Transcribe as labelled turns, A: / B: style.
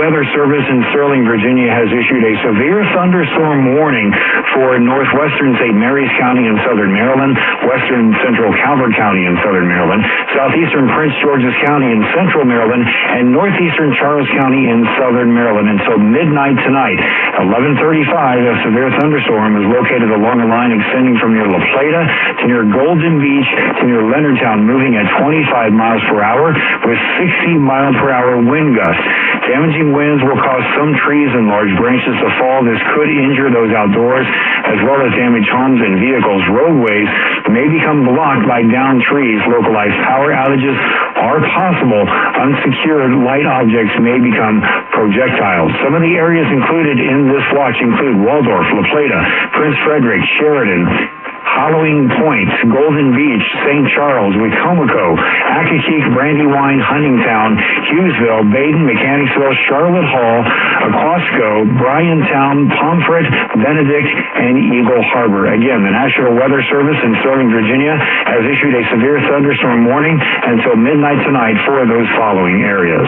A: Weather Service in Sterling, Virginia has issued a severe thunderstorm warning for northwestern St. Mary's County in southern Maryland, western central Calvert County in southern Maryland, southeastern Prince George's County in central Maryland, and northeastern Charles County in southern Maryland until midnight tonight. 11:35, a severe thunderstorm is located along a line extending from near La Plata to near Golden Beach to near Leonardtown, moving at 25 miles per hour with 60-mile-per-hour wind gusts. Damaging winds will cause some trees and large branches to fall. This could injure those outdoors, as well as damage homes and vehicles. Roadways may become blocked by downed trees. Localized power outages are possible. Unsecured light objects may become projectiles. Some of the areas included in this watch include Waldorf, La Plata, Prince Frederick, Sheridan, Halloween Point, Golden Beach, St. Charles, Wicomico, Accokeek, Brandywine, Huntingtown, Hughesville, Baden, Mechanicsville, Charlotte Hall, Aquasco, Bryantown, Pomfret, Benedict, and Eagle Harbor. Again, the National Weather Service in Sterling, Virginia has issued a severe thunderstorm warning until midnight tonight for those following areas.